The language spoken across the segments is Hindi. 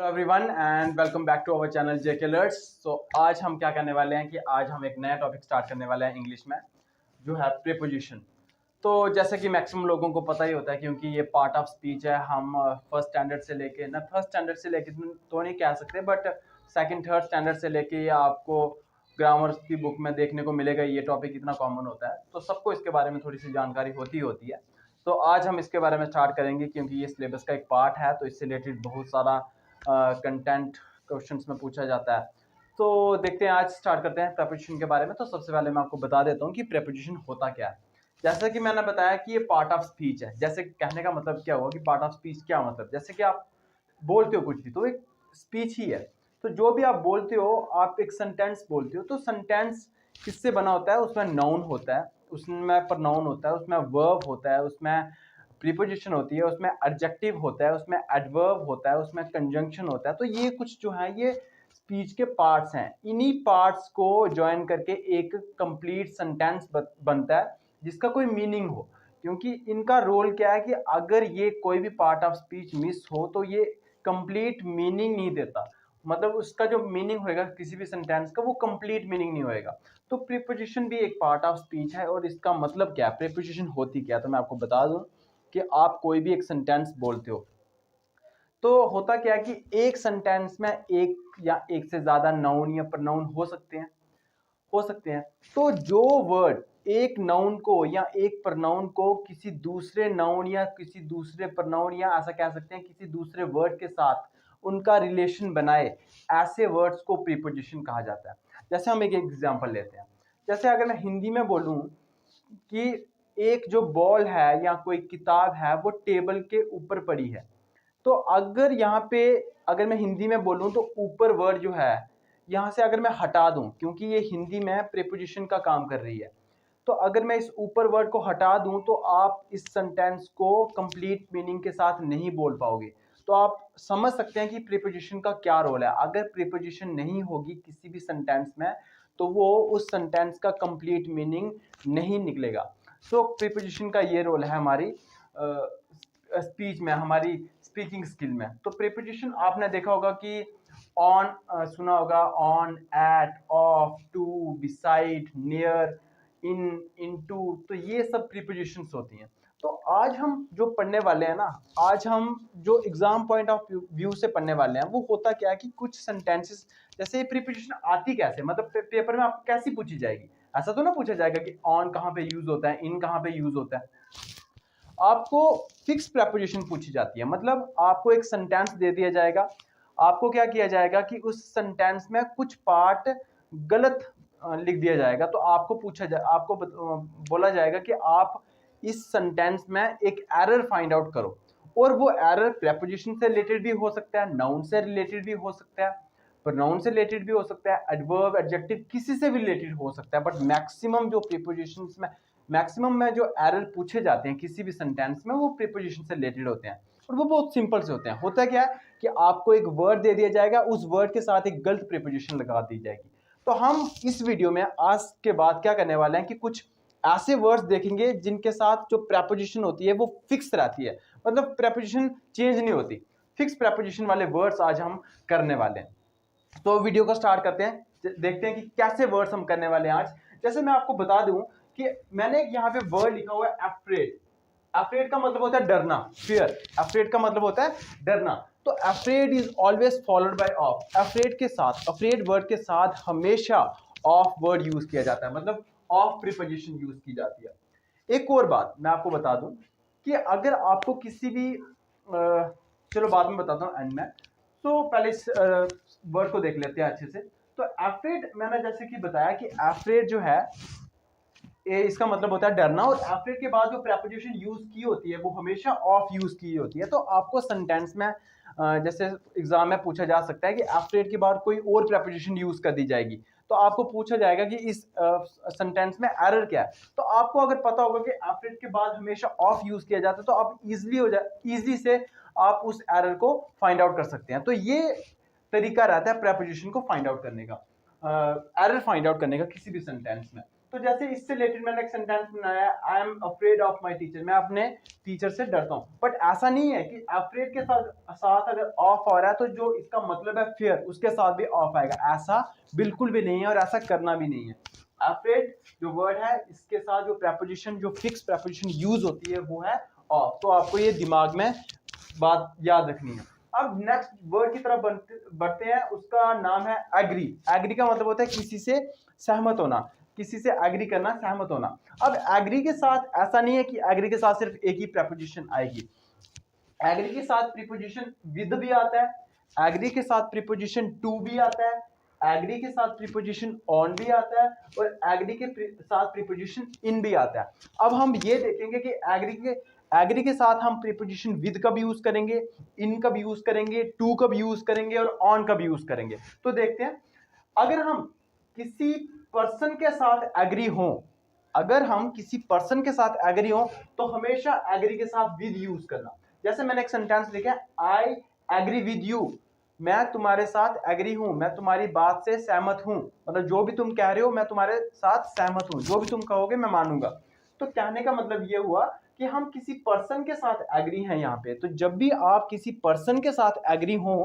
Hello everyone and welcome back to our channel JK alerts. तो आज हम क्या करने वाले हैं कि आज हम एक नया टॉपिक स्टार्ट करने वाले हैं इंग्लिश में, जो है प्रीपोजिशन। तो जैसे कि मैक्सिमम लोगों को पता ही होता है, क्योंकि ये पार्ट ऑफ स्पीच है। हम फर्स्ट स्टैंडर्ड से लेके ना फर्स्ट स्टैंडर्ड से लेके तो नहीं कह सकते, बट सेकंड थर्ड स्टैंडर्ड से लेके आपको ग्रामर की बुक में देखने को मिलेगा। ये टॉपिक इतना कॉमन होता है, तो सबको इसके बारे में थोड़ी सी जानकारी होती है। तो आज हम इसके बारे में स्टार्ट करेंगे, क्योंकि ये सिलेबस का एक पार्ट है, तो इससे रिलेटेड बहुत सारा कंटेंट क्वेश्चंस में पूछा जाता है। तो देखते हैं, आज स्टार्ट करते हैं प्रेपोजिशन के बारे में। तो सबसे पहले मैं आपको बता देता हूँ कि प्रेपोजिशन होता क्या है। जैसे कि मैंने बताया कि ये पार्ट ऑफ स्पीच है। जैसे कहने का मतलब क्या हुआ कि पार्ट ऑफ स्पीच क्या मतलब, जैसे कि आप बोलते हो कुछ भी तो एक स्पीच ही है। तो जो भी आप बोलते हो, आप एक सेंटेंस बोलते हो, तो सेंटेंस किससे बना होता है? उसमें नाउन होता है, उसमें प्रोनाउन होता है, उसमें वर्ब होता है, उसमें प्रीपोजिशन होती है, उसमें एडजेक्टिव होता है, उसमें एडवर्ब होता है, उसमें कंजंक्शन होता है। तो ये कुछ जो है ये स्पीच के पार्ट्स हैं। इन्हीं पार्ट्स को ज्वाइन करके एक कंप्लीट सेंटेंस बनता है जिसका कोई मीनिंग हो। क्योंकि इनका रोल क्या है कि अगर ये कोई भी पार्ट ऑफ स्पीच मिस हो तो ये कंप्लीट मीनिंग नहीं देता। मतलब उसका जो मीनिंग होएगा किसी भी सेंटेंस का, वो कंप्लीट मीनिंग नहीं होएगा। तो प्रीपोजिशन भी एक पार्ट ऑफ स्पीच है। और इसका मतलब क्या है, प्रीपोजिशन होती क्या है, तो मैं आपको बता दूं कि आप कोई भी एक सेंटेंस बोलते हो तो होता क्या है कि एक सेंटेंस में एक या एक से ज्यादा नाउन या प्रोनाउन हो सकते हैं। तो जो वर्ड एक नाउन को या एक प्रोनाउन को किसी दूसरे नाउन या किसी दूसरे प्रोनाउन या ऐसा कह सकते हैं किसी दूसरे वर्ड के साथ उनका रिलेशन बनाए, ऐसे वर्ड्स को प्रीपोजिशन कहा जाता है। जैसे हम एक एग्जांपल लेते हैं। जैसे अगर मैं हिंदी में बोलूं कि एक जो बॉल है या कोई किताब है वो टेबल के ऊपर पड़ी है, तो अगर यहाँ पे अगर मैं हिंदी में बोलूं तो ऊपर वर्ड जो है यहाँ से अगर मैं हटा दूं, क्योंकि ये हिंदी में प्रीपोजिशन का काम कर रही है, तो अगर मैं इस ऊपर वर्ड को हटा दूं तो आप इस सेंटेंस को कंप्लीट मीनिंग के साथ नहीं बोल पाओगे। तो आप समझ सकते हैं कि प्रीपोजिशन का क्या रोल है। अगर प्रीपोजिशन नहीं होगी किसी भी सेंटेंस में तो वो उस सेंटेंस का कंप्लीट मीनिंग नहीं निकलेगा। तो प्रीपोजिशन का ये रोल है हमारी स्पीच में, हमारी स्पीकिंग स्किल में। तो प्रीपोजिशन आपने देखा होगा कि ऑन सुना होगा, on, at, of, to, beside, near, in, into. तो ये सब प्रीपोजिशंस होती हैं। तो आज हम जो पढ़ने वाले हैं ना, आज हम जो एग्जाम पॉइंट ऑफ व्यू से पढ़ने वाले हैं, वो होता क्या है कि कुछ सेंटेंसेस, जैसे ये प्रीपोजिशन आती कैसे, मतलब पेपर में आपको कैसी पूछी जाएगी। ऐसा तो ना पूछा जाएगा कि ऑन कहाँ पे यूज होता है, इन कहाँ पे यूज होता है। आपको फिक्स प्रेपोजिशन पूछी जाती है। मतलब आपको एक सेंटेंस दे दिया जाएगा, आपको क्या किया जाएगा कि उस सेंटेंस में कुछ पार्ट गलत लिख दिया जाएगा। तो आपको बोला जाएगा कि आप इस सेंटेंस में एक एरर फाइंड आउट करो। और वो एरर प्रेपोजिशन से रिलेटेड भी हो सकता है, नाउन से रिलेटेड भी हो सकता है, प्रोनाउन से रिलेटेड भी हो सकता है, एडवर्ब, एडजेक्टिव, किसी से भी रिलेटेड हो सकता है। बट मैक्सिमम में जो एरर पूछे जाते हैं किसी भी सेंटेंस में, वो प्रीपोजिशन से रिलेटेड होते हैं। और वो बहुत सिंपल से होते हैं। होता क्या है कि आपको एक वर्ड दे दिया जाएगा, उस वर्ड के साथ एक गलत प्रीपोजिशन लगा दी जाएगी। तो हम इस वीडियो में आज के बाद क्या करने वाले हैं कि कुछ ऐसे वर्ड्स देखेंगे जिनके साथ जो प्रेपोजिशन होती है वो फिक्स रहती है। मतलब प्रेपोजिशन चेंज नहीं होती, फिक्स प्रेपोजिशन वाले वर्ड्स आज हम करने वाले हैं। तो वीडियो को स्टार्ट करते हैं, देखते हैं कि कैसे वर्ड्स हम करने वाले हैं आज। जैसे मैं आपको बता दूं कि मैंने यहाँ पे वर्ड लिखा हुआ है अफ्रेड। अफ्रेड का मतलब होता है डरना, फियर। अफ्रेड का मतलब होता है डरना। तो afraid is always followed by of. Afraid के साथ, अफ्रेड वर्ड के साथ हमेशा ऑफ वर्ड यूज किया जाता है, मतलब ऑफ प्रीपोजिशन यूज की जाती है। एक और बात मैं आपको बता दूं कि अगर आपको किसी भी चलो बाद में बताता हूँ एंड में। तो पहले इस वर्ड को देख लेते हैं अच्छे से। तो एफ्रेड, मैंने जैसे कि बताया कि एफ्रेड जो है इसका मतलब होता है डरना। और एफ्रेड के बाद जो प्रेपोजिशन यूज की होती है वो हमेशा ऑफ यूज की होती है। तो आपको सेंटेंस में जैसे एग्जाम में पूछा जा सकता है कि एफ्रेड के बाद कोई और प्रेपोजिशन यूज कर दी जाएगी, तो आपको पूछा जाएगा कि इस सेंटेंस में एरर क्या है। तो आपको अगर पता होगा कि एफ्रेड के बाद हमेशा ऑफ यूज किया जाता है, तो आप इजीली से आप उस एरर को फाइंड आउट कर सकते हैं। तो ये तरीका रहता है प्रेपोजिशन को फाइंड आउट करने का, एरर फाइंड आउट करने का किसी भी सेंटेंस में। तो जैसे इससे रिलेटेड मैंने एक सेंटेंस बनाया, I am afraid of my teacher, मैं अपने टीचर से डरता हूँ। बट ऐसा नहीं है कि अफ्रेड के साथ अगर ऑफ आ रहा है तो जो इसका मतलब है फियर, उसके साथ भी ऑफ आएगा, ऐसा बिल्कुल भी नहीं है और ऐसा करना भी नहीं है। अफ्रेड जो वर्ड है इसके साथ जो प्रेपोजिशन, जो फिक्स प्रेपोजिशन यूज होती है वो है ऑफ। तो आपको ये दिमाग में बात याद रखनी है। अब नेक्स्ट वर्ड की तरफ बढ़ते हैं, उसका नाम है एग्री। एग्री का मतलब होता है किसी से सहमत होना, किसी से एग्री करना, सहमत होना। अब एग्री के साथ ऐसा नहीं है कि एग्री के साथ सिर्फ एक ही प्रेपोजिशन आएगी, एग्री के साथ प्रीपोजिशन विद भी आता है, एग्री के साथ प्रीपोजिशन टू भी आता है, एग्री के साथ प्रीपोजिशन ऑन भी आता है और एग्री के साथ प्रीपोजिशन इन भी आता है। अब हम ये देखेंगे कि एग्री के साथ हम प्रीपोजिशन विद का भी यूज करेंगे, इन का भी यूज करेंगे, टू का भी यूज करेंगे और ऑन का भी यूज करेंगे। तो देखते हैं, अगर हम किसी पर्सन के साथ एग्री हो, अगर हम किसी पर्सन के साथ एग्री हो तो हमेशा एग्री के साथ विद यूज करना। जैसे मैंने एक सेंटेंस लिखा है, आई एग्री विद यू, मैं तुम्हारे साथ एग्री हूं, मैं तुम्हारी बात से सहमत हूं, मतलब जो भी तुम कह रहे हो मैं तुम्हारे साथ सहमत हूं, जो भी तुम कहोगे मैं मानूंगा। तो कहने का मतलब ये हुआ कि हम किसी पर्सन के साथ एग्री हैं यहाँ पे। तो जब भी आप किसी पर्सन के साथ एग्री हो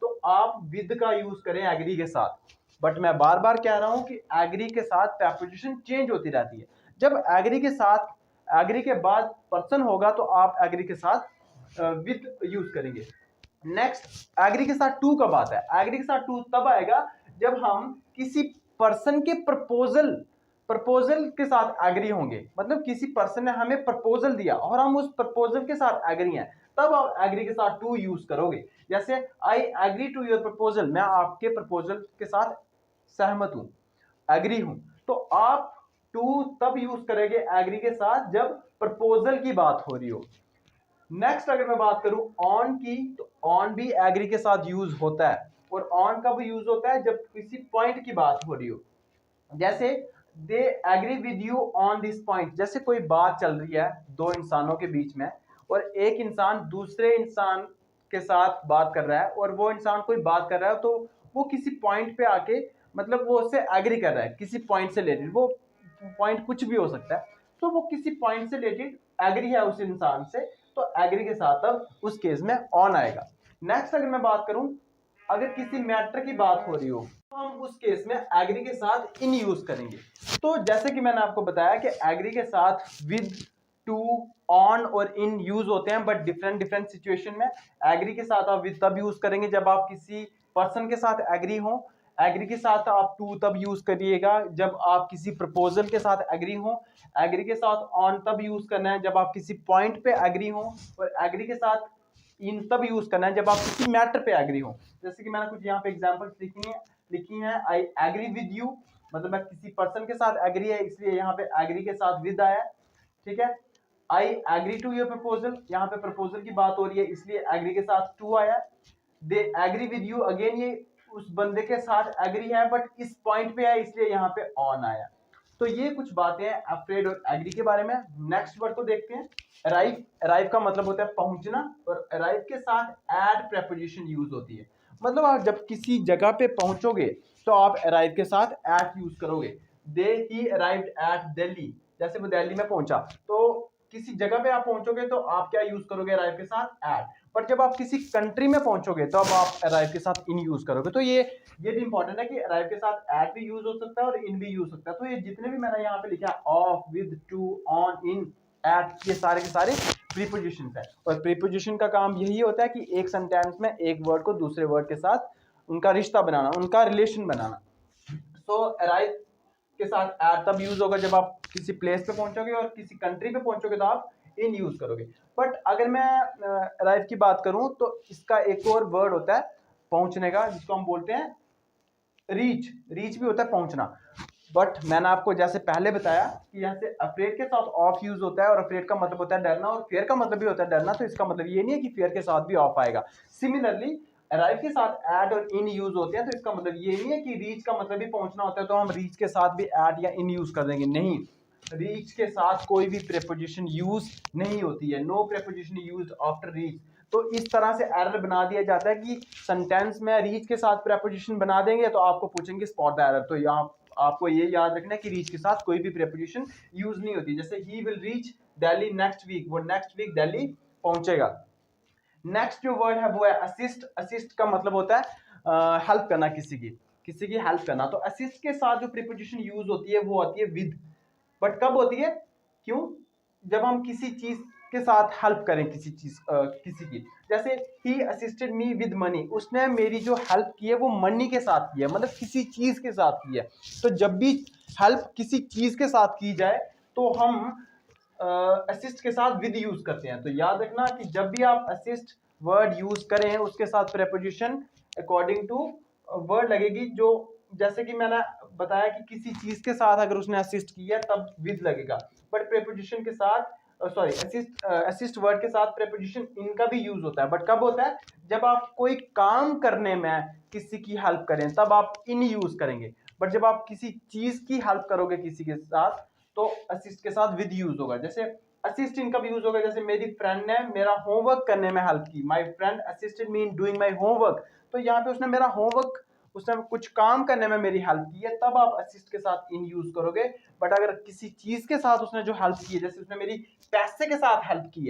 तो आप विद का यूज करें एग्री के साथ। बट मैं बार बार कह रहा हूं कि एग्री के साथ प्रेपोजिशन चेंज होती रहती है। जब एग्री के साथ, एग्री के बाद पर्सन होगा तो आप एग्री के साथ विद यूज करेंगे। नेक्स्ट, एग्री के साथ टू कब आता है? एग्री के साथ टू तब आएगा जब हम किसी पर्सन के प्रपोजल के साथ एग्री होंगे, मतलब किसी पर्सन ने हमें प्रपोजल दिया और हम उस प्रपोजल के साथ एग्री हैं, तब आप एग्री के साथ टू यूज करोगे। जैसे I agree to your proposal, मैं आपके प्रपोजल के साथ सहमत हूं, एग्री हूं। तो आप टू तब यूज करेंगे एग्री के साथ जब प्रपोजल की बात हो रही हो। नेक्स्ट अगर मैं बात करूं ऑन की, तो ऑन भी एग्री के साथ यूज होता है और ऑन कब यूज होता है? जब किसी पॉइंट की बात हो रही हो। जैसे they agree with you on this point, जैसे कोई बात चल रही है दो इंसानों के बीच में और एक इंसान दूसरे इंसान के साथ बात कर रहा है और वो इंसान कोई बात कर रहा है तो वो किसी पॉइंट पे आके, मतलब वो उससे एग्री कर रहा है किसी पॉइंट से रिलेटेड, वो पॉइंट कुछ भी हो सकता है, तो वो किसी पॉइंट से रिलेटेड एग्री है उस इंसान से, तो एग्री के साथ अब उस केस में ऑन आएगा। नेक्स्ट अगर मैं बात करूं, अगर किसी मैटर की बात हो रही हो तो हम उस केस में एग्री के साथ इन यूज करेंगे। तो जैसे कि मैंने आपको बताया कि एग्री के साथ विद, टू, ऑन और इन यूज होते हैं, बट डिफरेंट सिचुएशन में। एग्री के साथ आप विद तब यूज करेंगे जब आप किसी पर्सन के साथ एग्री हो, एग्री के साथ आप टू तब यूज करिएगा जब आप किसी प्रपोजल के साथ एग्री हो, एग्री के साथ ऑन तब यूज करना है जब आप किसी पॉइंट पे एग्री हो, और एग्री के साथ इन तब यूज करना है जब आप किसी मैटर पे एग्री हो। जैसे कि मैंने कुछ यहाँ पे एग्जांपल्स लिखी हैं, आई एग्री विद यू, मतलब मैं किसी पर्सन के साथ एग्री है इसलिए यहाँ पे एग्री के साथ विद आया, ठीक है। I agree to your proposal, यहाँ पे प्रपोजल की बात हो रही है इसलिए एग्री के साथ टू आया। They agree with you, again ये उस बंदे के साथ एग्री है बट इस पॉइंट पे है इसलिए यहाँ पे ऑन आया। तो ये कुछ बातें हैं अफ्रेड और एग्री के बारे में। नेक्स्ट वर्ड को देखते हैं, अराइव। अराइव का मतलब होता है पहुंचना, और अराइव के साथ एड प्रेपोजिशन यूज होती है। मतलब आप जब किसी जगह पे पहुंचोगे तो आप अराइव के साथ एट यूज करोगे। दे ही अराइव्ड एट दिल्ली, जैसे वो दिल्ली में पहुंचा, तो किसी जगह पे आप पहुंचोगे तो आप क्या यूज करोगे? अराइव के साथ एट। बट जब आप किसी कंट्री में पहुंचोगे तो अब आप अराइव के साथ इन यूज करोगे। तो ये भी इंपॉर्टेंट है कि अराइव के साथ एट भी यूज हो सकता है और इन भी यूज हो सकता है। तो ये जितने भी मैंने यहाँ पे लिखा है, of, with, to, on, in, at, ये सारे के सारे प्रीपोजिशंस है। और प्रीपोजिशन का काम यही होता है कि एक सेंटेंस में एक वर्ड को दूसरे वर्ड के साथ उनका रिश्ता बनाना, उनका रिलेशन बनाना। सो अराइव के साथ एट तब यूज होगा जब आप किसी प्लेस पे पहुंचोगे, और किसी कंट्री पे पहुंचोगे तो आप इन यूज करोगे। बट अगर मैं अराइव की बात करूं तो इसका एक और वर्ड होता है पहुंचने का, जिसको हम बोलते हैं रीच। रीच भी होता है पहुंचना। बट मैंने आपको जैसे पहले बताया कि यहाँ से अफ्रेड के साथ ऑफ यूज होता है, और अफ्रेड का मतलब होता है डरना, और फेयर का मतलब भी होता है डरना। तो इसका मतलब ये नहीं है कि फेयर के साथ भी ऑफ आएगा। सिमिलरली अराइव के साथ एट और इन यूज होते हैं, तो इसका मतलब ये नहीं है कि रीच का मतलब भी पहुंचना होता है तो हम रीच के साथ भी एट या इन यूज कर देंगे। नहीं, रीच के साथ कोई भी प्रेपोजिशन यूज नहीं होती है। No preposition used after reach. तो इस तरह से एरर बना दिया जाता है कि सेंटेंस में रीच के साथ प्रेपोजिशन बना देंगे तो आपको पूछेंगे स्पॉट द एरर, तो यहाँ आपको ये याद रखना है कि रीच के साथ कोई भी प्रीपोजिशन यूज नहीं होती। जैसे he will reach Delhi next week, वो नेक्स्ट वीक दिल्ली पहुंचेगा। नेक्स्ट जो वर्ड है वो है असिस्ट। असिस्ट का मतलब होता है हेल्प करना, किसी की हेल्प करना। तो असिस्ट के साथ जो प्रीपोजिशन यूज होती है वो होती है विद। बट कब होती है, क्यों? जब हम किसी चीज के साथ हेल्प करें, किसी की। जैसे ही असिस्टेड मी विद मनी, उसने मेरी जो हेल्प की है वो मनी के साथ की है, मतलब किसी चीज के साथ की है। तो जब भी हेल्प किसी चीज के साथ की जाए तो हम असिस्ट के साथ विद यूज करते हैं। तो याद रखना कि जब भी आप असिस्ट वर्ड यूज करें उसके साथ प्रीपोजिशन अकॉर्डिंग टू वर्ड लगेगी। जो जैसे कि मैंने बताया कि किसी चीज के साथ अगर उसने असिस्ट किया तब विद लगेगा, बट प्रीपोजिशन के साथ असिस्ट वर्ड के साथ प्रीपोजिशन इनका भी यूज होता है। बट कब होता है, जब आप कोई काम करने में किसी की हेल्प करें तब आप इन यूज करेंगे। बट जब आप किसी चीज की हेल्प करोगे किसी के साथ तो असिस्ट के साथ विद यूज होगा। जैसे असिस्ट इनका भी यूज होगा, जैसे मेरी फ्रेंड ने मेरा होमवर्क करने में हेल्प की, my friend assisted me in doing my homework. तो यहाँ पे उसने मेरा होमवर्क, उसने कुछ काम करने में मेरी हेल्प की है, तब आप असिस्ट के साथ इन यूज करोगे। बट अगर किसी चीज के साथ उसने जो हेल्प की है, जैसे उसने मेरी पैसे के साथ हेल्प की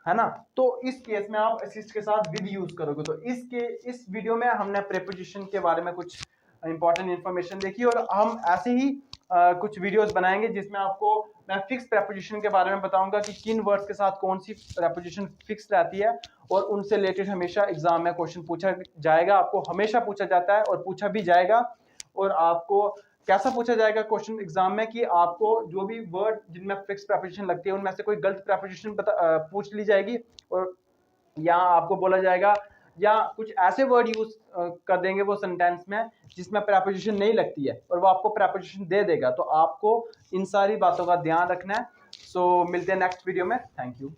है ना, तो इस केस में आप असिस्ट के साथ विद यूज करोगे। तो इस वीडियो में हमने प्रीपोजिशन के बारे में कुछ इंपॉर्टेंट इंफॉर्मेशन देखी, और हम ऐसे ही कुछ वीडियोस बनाएंगे जिसमें आपको मैं फिक्स प्रीपोजिशन के बारे में बताऊंगा कि किन वर्ड्स के साथ कौन सी प्रीपोजिशन फिक्स रहती है, और उनसे रिलेटेड हमेशा एग्जाम में क्वेश्चन पूछा जाएगा। आपको हमेशा पूछा जाता है और पूछा भी जाएगा। और आपको कैसा पूछा जाएगा क्वेश्चन एग्जाम में कि आपको जो भी वर्ड जिनमें फिक्स प्रीपोजिशन लगती है उनमें से कोई गलत प्रीपोजिशन पूछ ली जाएगी, और यहाँ आपको बोला जाएगा, या कुछ ऐसे वर्ड यूज कर देंगे वो सेंटेंस में जिसमें प्रीपोजिशन नहीं लगती है, और वो आपको प्रीपोजिशन दे देगा। तो आपको इन सारी बातों का ध्यान रखना है। सो मिलते हैं नेक्स्ट वीडियो में। Thank you.